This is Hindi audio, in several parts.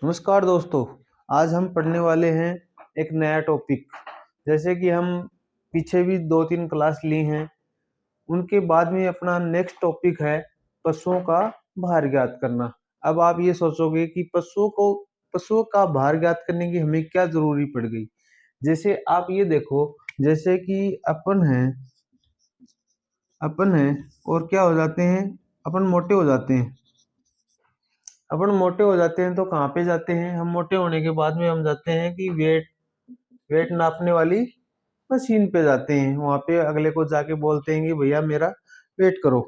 नमस्कार दोस्तों। आज हम पढ़ने वाले हैं एक नया टॉपिक। जैसे कि हम पीछे भी 2-3 क्लास ली हैं, उनके बाद में अपना नेक्स्ट टॉपिक है पशुओं का भार ज्ञात करना। अब आप ये सोचोगे कि पशुओं का भार ज्ञात करने की हमें क्या ज़रूरी पड़ गई? जैसे आप ये देखो, जैसे कि अपन हैं और क्या हो जाते हैं, अपन मोटे हो जाते हैं। अपन मोटे हो जाते हैं तो कहाँ पे जाते हैं? हम मोटे होने के बाद में हम जाते हैं कि वेट वेट नापने वाली मशीन पे जाते हैं। वहां पे अगले को जाके बोलते हैं कि भैया मेरा वेट करो।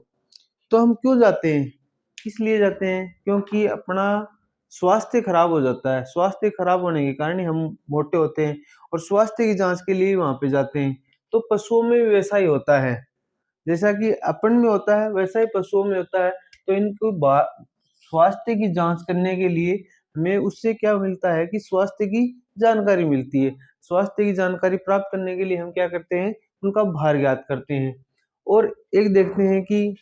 तो हम क्यों जाते हैं? किस लिए जाते हैं? क्योंकि अपना स्वास्थ्य खराब हो जाता है। स्वास्थ्य खराब होने के कारण ही हम मोटे होते हैं और स्वास्थ्य की जांच के लिए वहां पे जाते हैं। तो पशुओं में भी वैसा ही होता है। जैसा कि अपन में होता है वैसा ही पशुओं में होता है। तो स्वास्थ्य की जांच करने के लिए हमें उससे क्या मिलता है कि स्वास्थ्य की जानकारी मिलती है। स्वास्थ्य की जानकारी प्राप्त करने के लिए हम क्या करते हैं? उनका भार ज्ञात करते हैं। और एक देखते हैं कि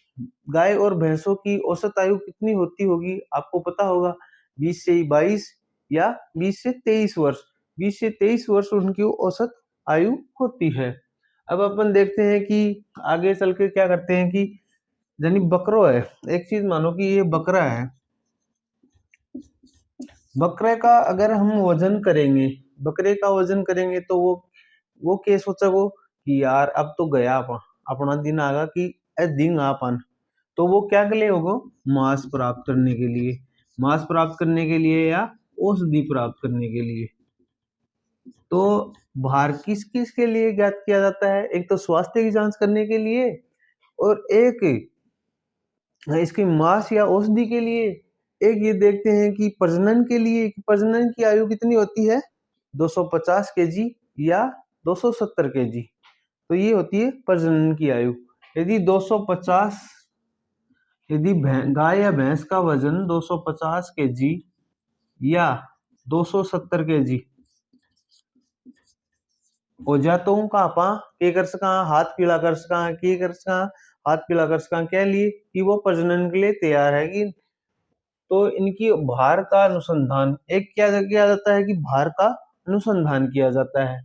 गाय और भैंसों की औसत आयु कितनी होती होगी? आपको पता होगा 20 से 22 या 20 से 23 वर्ष। 20 से 23 वर्ष उनकी औसत आयु होती है। अब अपन देखते हैं कि आगे चल के क्या करते हैं कि यानी बकरो है। एक चीज मानो कि ये बकरा है। बकरे का अगर हम वजन करेंगे, बकरे का वजन करेंगे तो वो क्या सोचोगो कि यार अब तो गया अपना दिन आगा कि दिन आपन। तो वो क्या के लिए होगो? मांस प्राप्त करने के लिए। मांस प्राप्त करने के लिए या औषधि प्राप्त करने के लिए। तो भार किस किस के लिए ज्ञात किया जाता है? एक तो स्वास्थ्य की जांच करने के लिए और एक इसकी मांस या औषधि के लिए। एक ये देखते हैं कि प्रजनन के लिए, कि प्रजनन की आयु कितनी होती है? 250 केजी या 270 केजी। तो ये होती है प्रजनन की आयु। यदि 250 यदि गाय या भैंस का वजन 250 केजी या 270 केजी हो जा तो का आपा के कर सका हाथ पीला कर सका के कर सका हाथ पीला कर सका क्या लिए कि वो प्रजनन के लिए तैयार है कि। तो इनकी भार का अनुसंधान एक क्या किया जाता है कि भार का अनुसंधान किया जाता है।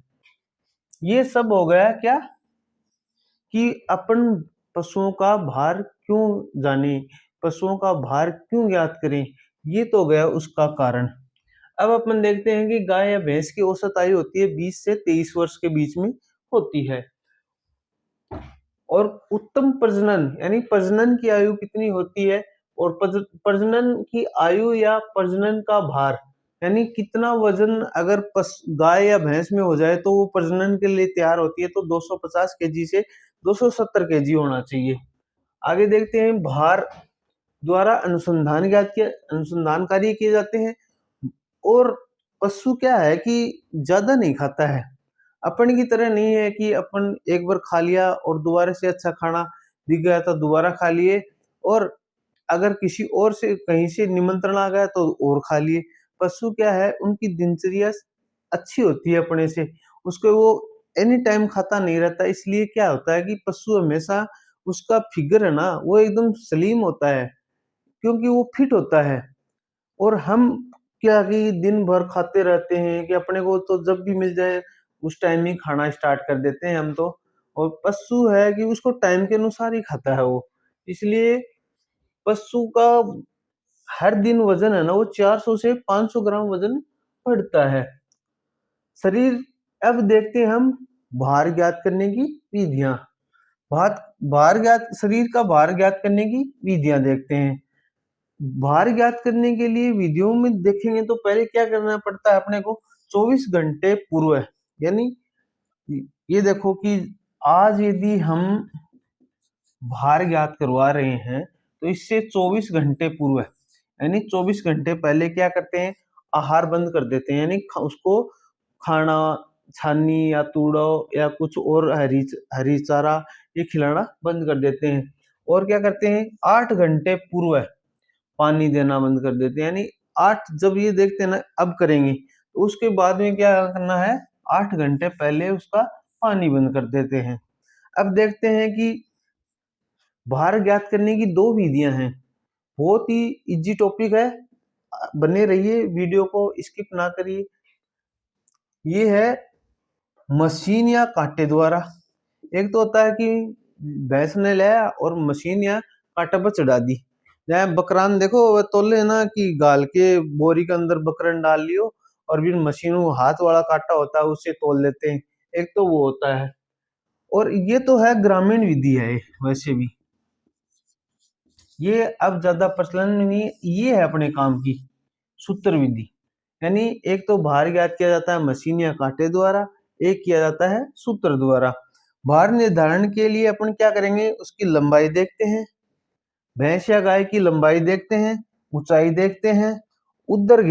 ये सब हो गया क्या कि अपन पशुओं का भार क्यों जाने, पशुओं का भार क्यों ज्ञात करें, ये तो गया उसका कारण। अब अपन देखते हैं कि गाय या भैंस की औसत आयु होती है 20 से 23 वर्ष के बीच में होती है। और उत्तम प्रजनन यानी प्रजनन की आयु कितनी होती है? और प्रजनन की आयु या प्रजनन का भार यानी कितना वजन अगर गाय या भैंस में हो जाए तो वो प्रजनन के लिए तैयार होती है, तो 250 केजी से 270 केजी होना चाहिए। आगे देखते हैं भार द्वारा अनुसंधान कार्य किए जाते हैं। और पशु क्या है कि ज्यादा नहीं खाता है। अपन की तरह नहीं है कि अपन एक बार खा लिया और दोबारा से अच्छा खाना दिख गया तो दोबारा खा लिए, और अगर किसी और से कहीं से निमंत्रण आ गया तो और खा लिए। पशु क्या है, उनकी दिनचर्या अच्छी होती है अपने से। उसको वो एनी टाइम खाता नहीं रहता। इसलिए क्या होता है कि पशु हमेशा उसका फिगर है ना वो एकदम सलीम होता है, क्योंकि वो फिट होता है। और हम क्या कि दिन भर खाते रहते हैं कि अपने को तो जब भी मिल जाए उस टाइम ही खाना स्टार्ट कर देते हैं हम तो। और पशु है कि उसको टाइम के अनुसार ही खाता है वो। इसलिए पशु का हर दिन वजन है ना वो 400 से 500 ग्राम वजन बढ़ता है। शरीर अब देखते हैं हम भार ज्ञात करने की विधियां। भार शरीर का भार ज्ञात करने की विधियां देखते हैं। भार ज्ञात करने के लिए विधियों में देखेंगे तो पहले क्या करना पड़ता है अपने को? 24 घंटे पूर्व, यानी ये देखो कि आज यदि हम भार ज्ञात करवा रहे हैं तो इससे 24 घंटे पूर्व यानी 24 घंटे पहले क्या करते हैं? आहार बंद कर देते हैं, यानी उसको खाना छानी या तूड़ो या कुछ और हरी चारा ये खिलाना बंद कर देते हैं। और क्या करते हैं? 8 घंटे पूर्व पानी देना बंद कर देते हैं, यानी 8 जब ये देखते हैं ना अब करेंगे तो उसके बाद में क्या करना है? 8 घंटे पहले उसका पानी बंद कर देते हैं। अब देखते हैं कि भार ज्ञात करने की 2 विधियां हैं। बहुत ही इजी टॉपिक है, बने रहिए, वीडियो को स्किप ना करिए। ये है मशीन या कांटे द्वारा। एक तो होता है कि भैंस ने लिया और मशीन या कांटे पर चढ़ा दी। जहाँ बकरान देखो वह तोले ना कि गाल के बोरी के अंदर बकरन डाल लियो और फिर मशीन हाथ वाला कांटा होता है उससे तोल लेते हैं। एक तो वो होता है, और ये तो है ग्रामीण विधि है वैसे भी, ये अब ज्यादा प्रचलन में नहीं है। ये है अपने काम की सूत्र विधि, यानी एक तो भार ज्ञात किया जाता है मशीन या कांटे द्वारा, एक किया जाता है सूत्र द्वारा। भार निर्धारण के लिए अपन क्या करेंगे, उसकी लंबाई देखते हैं, भैंस या गाय की लंबाई देखते हैं, ऊंचाई देखते हैं, उदर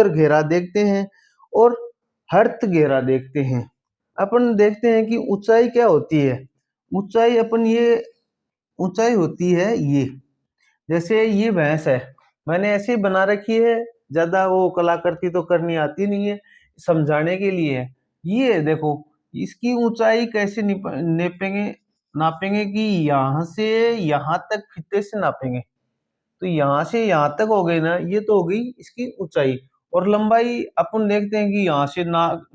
घेरा देखते हैं और हर्थ घेरा देखते हैं। अपन देखते हैं कि ऊंचाई क्या होती है। ऊंचाई अपन ये ऊंचाई होती है ये, जैसे ये भैंस है, मैंने ऐसे ही बना रखी है, ज्यादा वो कलाकृति तो करनी आती नहीं है, समझाने के लिए है। ये देखो इसकी ऊंचाई कैसे नेपेंगे, नापेंगे कि यहाँ से यहाँ तक फीते से नापेंगे, तो यहाँ से यहाँ तक हो गई ना, ये तो हो गई इसकी ऊंचाई। और लंबाई अपन देखते हैं कि यहाँ से नाक,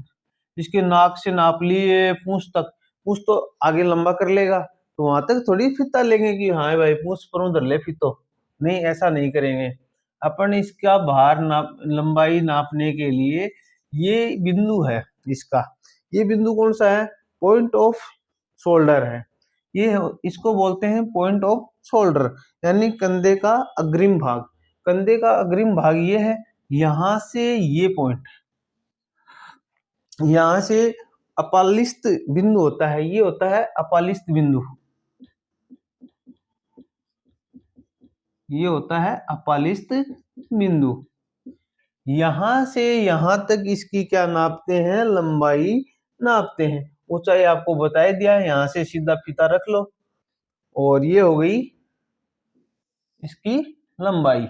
इसके नाक से नाप लिए पूंछ तक, पूंछ तो आगे लंबा कर लेगा, तो वहां तक थोड़ी फीता लेंगे कि हाँ भाई पूंछ पर उधर ले फीतो, नहीं ऐसा नहीं करेंगे। अपन इसका भार नाप, लंबाई नापने के लिए ये बिंदु है इसका, ये बिंदु कौन सा है, पॉइंट ऑफ शोल्डर है। ये इसको बोलते हैं पॉइंट ऑफ शोल्डर, यानी कंधे का अग्रिम भाग। कंधे का अग्रिम भाग ये है, यहां से ये पॉइंट, यहां से अपालिस्त बिंदु होता है, ये होता है अपालिस्त बिंदु, ये होता है अपालिस्त बिंदु। यहां से यहां तक इसकी क्या नापते हैं, लंबाई नापते हैं। ऊंचाई आपको बता दिया है, यहां से सीधा फीता रख लो और ये हो गई इसकी लंबाई।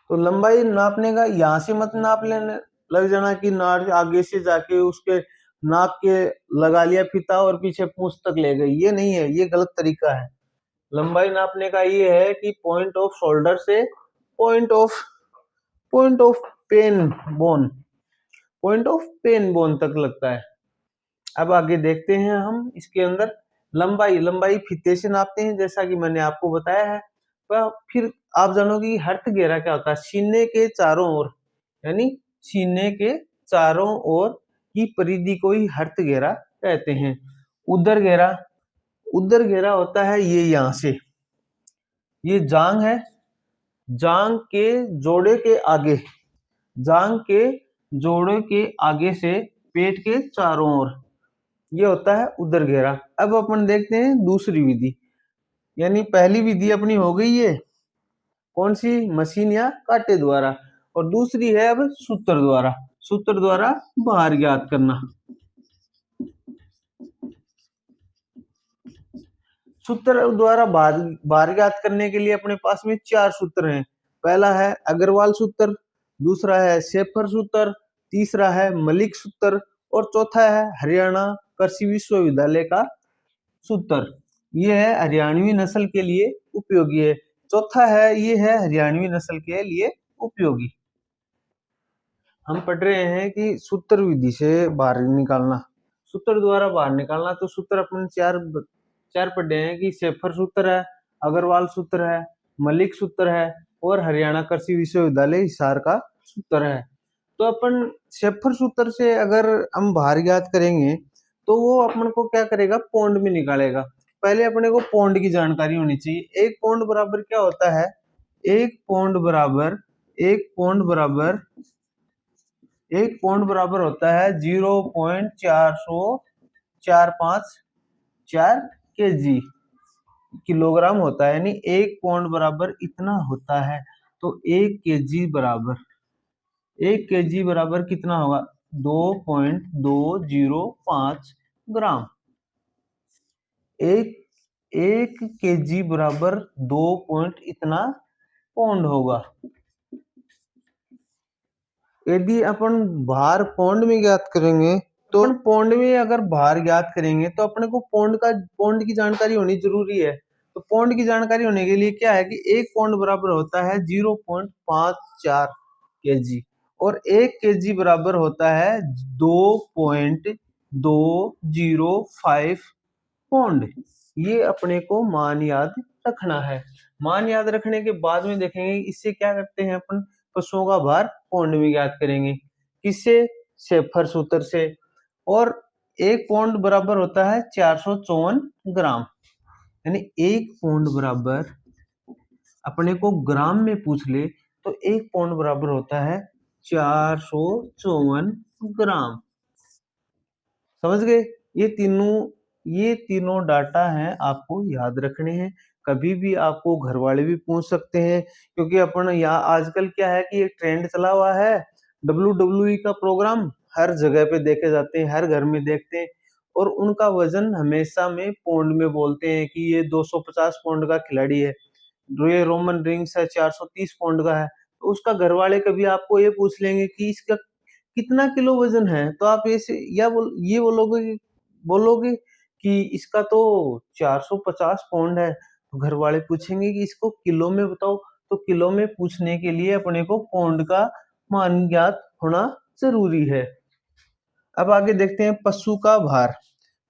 तो लंबाई नापने का यहां से मत नाप लेने लग जाना कि नाक आगे से जाके उसके नाक के लगा लिया फीता और पीछे पूंछ तक ले गई, ये नहीं है, ये गलत तरीका है। लंबाई नापने का ये है कि पॉइंट ऑफ शोल्डर से point of pain bone, point of pain bone तक लगता है। अब आगे देखते हैं हम इसके अंदर लंबाई फीते से नापते हैं जैसा कि मैंने आपको बताया है। फिर आप जानोगे कि हर्थ घेरा क्या होता है, सीने के चारों ओर, यानी सीने के चारों ओर की परिधि को ही हर्थ घेरा कहते हैं। उदर घेरा होता है ये, यहां से ये जांग है, जांग के जोड़े के आगे, जांग के जोड़े के आगे से पेट के चारों ओर, ये होता है उदर घेरा। अब अपन देखते हैं दूसरी विधि, यानी पहली विधि अपनी हो गई है कौन सी, मशीन या कांटे द्वारा, और दूसरी है अब सूत्र द्वारा। सूत्र द्वारा भार ज्ञात करना। सूत्र द्वारा भार ज्ञात करने के लिए अपने पास में 4 सूत्र हैं। पहला है अग्रवाल सूत्र, दूसरा है शेफर सूत्र, तीसरा है मलिक सूत्र और चौथा है हरियाणा कृषि विश्वविद्यालय का सूत्र। ये है हरियाणवी नस्ल के लिए उपयोगी है। चौथा है ये है हरियाणवी नस्ल के लिए उपयोगी। हम पढ़ रहे हैं कि सूत्र विधि से भार निकालना, सूत्र द्वारा भार निकालना। तो सूत्र अपन चार पढ़े हैं कि शेफर सूत्र है, अग्रवाल सूत्र है, मलिक सूत्र है और हरियाणा कृषि विश्वविद्यालय हिसार का सूत्र है। तो अपन शेफर सूत्र से अगर हम भार ज्ञात करेंगे तो वो अपन को क्या करेगा, पौंड में निकालेगा। पहले अपने को पौंड की जानकारी होनी चाहिए। एक पौंड बराबर क्या होता है, एक पौंड बराबर होता है 0.4045 kg, किलोग्राम होता है, यानी एक पौंड बराबर इतना होता है। तो 1 kg बराबर कितना होगा, 2.205 ग्राम। एक kg बराबर 2 पॉइंट इतना पौंड होगा। यदि अपन भार पौंड में ज्ञात करेंगे तो पौंड में अगर भार ज्ञात करेंगे तो अपने को पौंड की जानकारी होनी जरूरी है। तो तो पौंड की जानकारी होने के लिए क्या है कि एक पौंड बराबर होता है 0.54 kg और 1 kg बराबर होता है 2.205 पौंड। ये अपने को मान याद रखना है। मान याद रखने के बाद में देखेंगे इससे क्या करते हैं अपन, पशुओं का भार पौंड में ज्ञात करेंगे। किससे? शेफर सूत्र से। और एक पौंड बराबर होता है 454 ग्राम, यानी एक पौंड बराबर अपने को ग्राम में पूछ ले तो एक पौंड बराबर होता है 454 ग्राम। समझ गए? ये तीनों डाटा हैं, आपको याद रखने हैं। कभी भी आपको घर वाले भी पूछ सकते हैं, क्योंकि अपन यहाँ आजकल क्या है कि एक ट्रेंड चला हुआ है, WWE का प्रोग्राम हर जगह पे देखे जाते हैं, हर घर में देखते हैं, और उनका वजन हमेशा में पौंड में बोलते हैं कि ये 250 पौंड का खिलाड़ी है, ये रोमन रिंग्स है 430 पौंड का है। तो उसका घर वाले कभी आपको ये पूछ लेंगे कि इसका कितना किलो वजन है, तो आप ये बोलोगे कि इसका तो 450 पौंड है। तो घर वाले पूछेंगे कि इसको किलो में बताओ, तो किलो में पूछने के लिए अपने को पौंड का मान ज्ञात होना जरूरी है। अब आगे देखते हैं पशु का भार।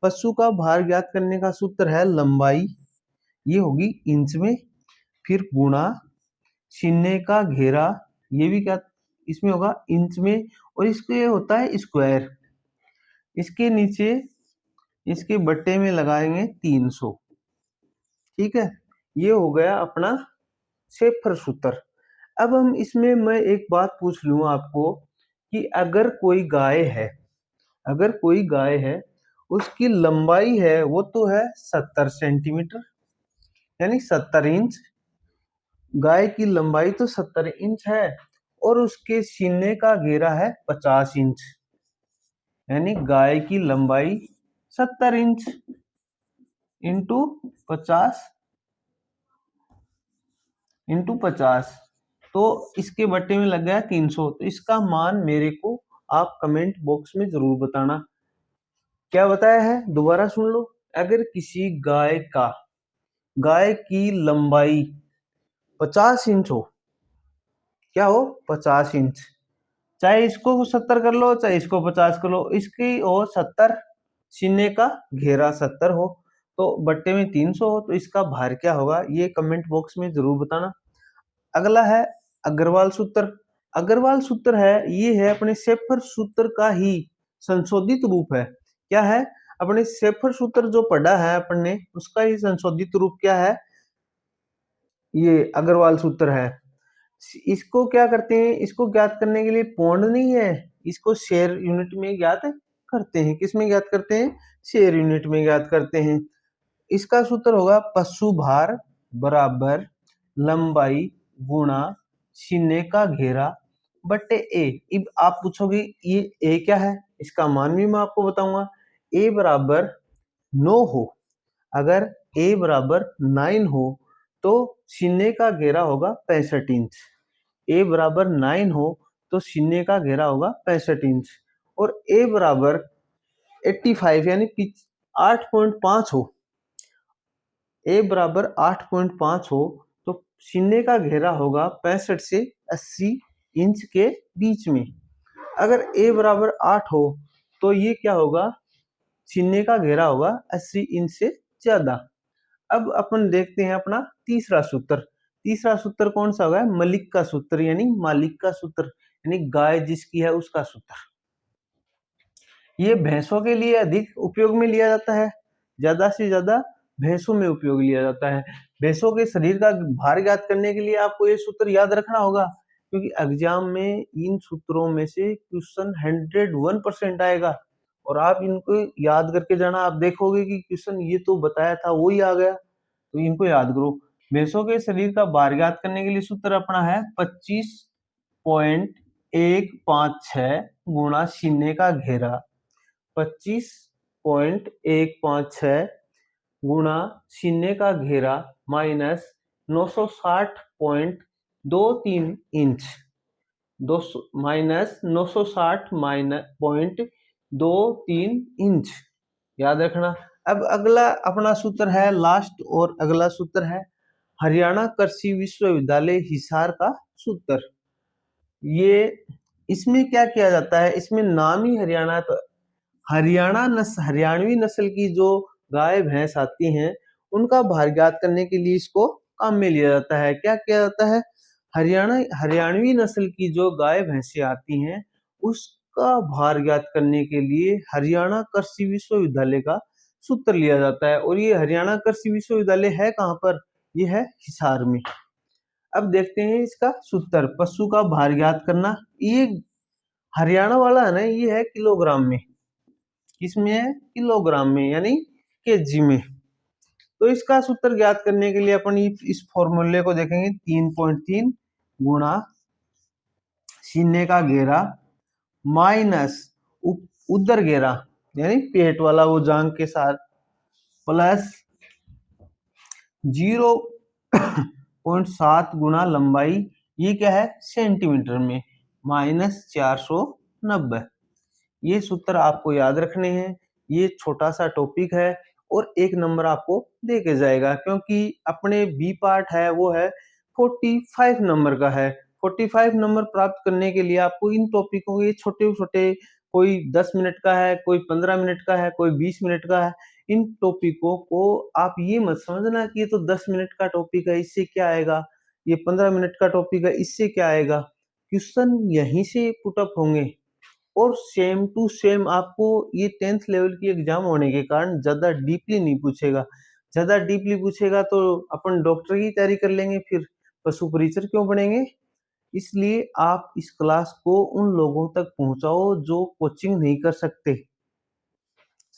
पशु का भार ज्ञात करने का सूत्र है लंबाई, ये होगी इंच में, फिर गुणा सीने का घेरा, ये भी क्या इसमें होगा इंच में, और इसके होता है स्क्वायर, इसके नीचे इसके बट्टे में लगाएंगे 300। ठीक है, ये हो गया अपना शेफर सूत्र। अब हम इसमें मैं एक बात पूछ लूं आपको कि अगर कोई गाय है उसकी लंबाई है वो तो है 70 सेंटीमीटर, यानी 70 इंच। गाय की लंबाई तो 70 इंच है और उसके सीने का घेरा है 50 इंच, यानी गाय की लंबाई 70 इंच इंटू 50, तो इसके बट्टे में लग गया 300। तो इसका मान मेरे को आप कमेंट बॉक्स में जरूर बताना। क्या बताया है दोबारा सुन लो। अगर किसी गाय की लंबाई 50 इंच हो, क्या हो 50 इंच, चाहे इसको 70 कर लो चाहे इसको 50 कर लो, इसकी हो 70, सीने का घेरा 70 हो, तो बट्टे में 300 हो, तो इसका भार क्या होगा ये कमेंट बॉक्स में जरूर बताना। अगला है अग्रवाल सूत्र। अग्रवाल सूत्र है, ये है अपने शेफर सूत्र का ही संशोधित रूप है। क्या है? अपने शेफर सूत्र जो पढ़ा है अपन ने उसका ही संशोधित रूप क्या है, ये अग्रवाल सूत्र है। इसको क्या करते हैं, इसको ज्ञात करने के लिए पौंड नहीं है, इसको शेयर यूनिट में ज्ञात करते हैं। किस में ज्ञात करते हैं? शेयर यूनिट में ज्ञात करते हैं। इसका सूत्र होगा पशु भार बराबर लंबाई गुणा सीने का घेरा बट्टे ए। अब आप पूछोगे ये ए क्या है, इसका मान भी मैं आपको बताऊंगा। ए बराबर 9 हो, अगर ए बराबर 9 हो तो सीने का घेरा होगा 65 इंच। ए बराबर 9 हो तो सीने का घेरा होगा 65 इंच, और ए बराबर 85 यानी 8.5 हो, ए बराबर 8.5 हो तो सीने का घेरा होगा 65 से 80 इंच के बीच में। अगर ए बराबर 8 हो तो ये क्या होगा, सीने का घेरा होगा 80 इंच से ज्यादा। अब अपन देखते हैं अपना तीसरा सूत्र। तीसरा सूत्र कौन सा होगा? मलिक का सूत्र, यानी मालिक का सूत्र, यानी गाय जिसकी है उसका सूत्र। ये भैंसों के लिए अधिक उपयोग में लिया जाता है, ज्यादा से ज्यादा भैंसों में उपयोग लिया जाता है। भैंसों के शरीर का भार ज्ञात करने के लिए आपको ये सूत्र याद रखना होगा, क्योंकि एग्जाम में इन सूत्रों में से क्वेश्चन 101% आएगा, और आप इनको याद करके जाना। आप देखोगे कि क्वेश्चन ये तो बताया था वो ही आ गया, तो इनको याद करो। भैंसों के शरीर का भार ज्ञात करने के लिए सूत्र अपना है 25.156 गुणा सीने का घेरा, 25.156 गुणा सीने का घेरा minus 960.23 inch, minus 960 minus 0.23 inch, याद रखना। अब अगला अपना सूत्र है लास्ट, और अगला सूत्र है हरियाणा कृषि विश्वविद्यालय हिसार का सूत्र। ये इसमें क्या किया जाता है, इसमें नाम ही हरियाणा है, तो हरियाणवी नस्ल की जो गाय भैंस आती हैं उनका भार ज्ञात करने के लिए इसको काम में लिया जाता है। क्या किया जाता है, हरियाणवी नस्ल की जो गाय भैंसें आती हैं उसका भार ज्ञात करने के लिए हरियाणा कृषि विश्वविद्यालय का सूत्र लिया जाता है। और ये हरियाणा कृषि विश्वविद्यालय है कहाँ पर, ये है हिसार में। अब देखते हैं इसका सूत्र, पशु का भार ज्ञात करना। ये हरियाणा वाला है ना, ये है किलोग्राम में, किसमें है, किलोग्राम में यानी केजी में। तो इसका सूत्र ज्ञात करने के लिए अपन इस फॉर्मूले को देखेंगे, 3.3 गुणा सीने का घेरा माइनस उदर घेरा यानी पेट वाला वो जांग के साथ, प्लस 0.7 गुणा लंबाई, ये क्या है सेंटीमीटर में, माइनस 490। ये सूत्र आपको याद रखने हैं। ये छोटा सा टॉपिक है और 1 नंबर आपको दे के जाएगा, क्योंकि अपने बी पार्ट है वो है 45 नंबर का है। 45 नंबर प्राप्त करने के लिए आपको इन टॉपिकों के छोटे छोटे, कोई 10 मिनट का है, कोई 15 मिनट का है, कोई 20 मिनट का है, इन टॉपिकों को आप ये मत समझना कि ये तो 10 मिनट का टॉपिक है इससे क्या आएगा, ये 15 मिनट का टॉपिक है इससे क्या आएगा। क्वेश्चन यहीं से पुटअप होंगे और सेम टू सेम आपको ये 10th लेवल की एग्जाम होने के कारण ज्यादा डीपली नहीं पूछेगा। ज्यादा डीपली पूछेगा तो अपन डॉक्टर की तैयारी कर लेंगे, फिर पशु परिचर क्यों पढ़ेंगे। इसलिए आप इस क्लास को उन लोगों तक पहुंचाओ जो कोचिंग नहीं कर सकते,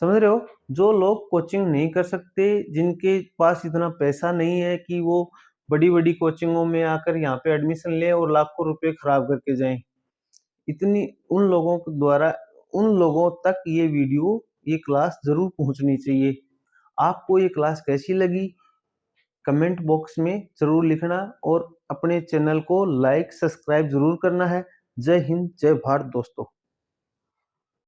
समझ रहे हो, जो लोग कोचिंग नहीं कर सकते, जिनके पास इतना पैसा नहीं है कि वो बड़ी बड़ी कोचिंगों में आकर यहाँ पे एडमिशन ले और लाखों रुपए खराब करके जाएं। इतनी उन लोगों द्वारा उन लोगों तक ये वीडियो, ये क्लास जरूर पहुंचनी चाहिए। आपको ये क्लास कैसी लगी कमेंट बॉक्स में जरूर लिखना, और अपने चैनल को लाइक सब्सक्राइब जरूर करना है। जय हिंद, जय भारत दोस्तों।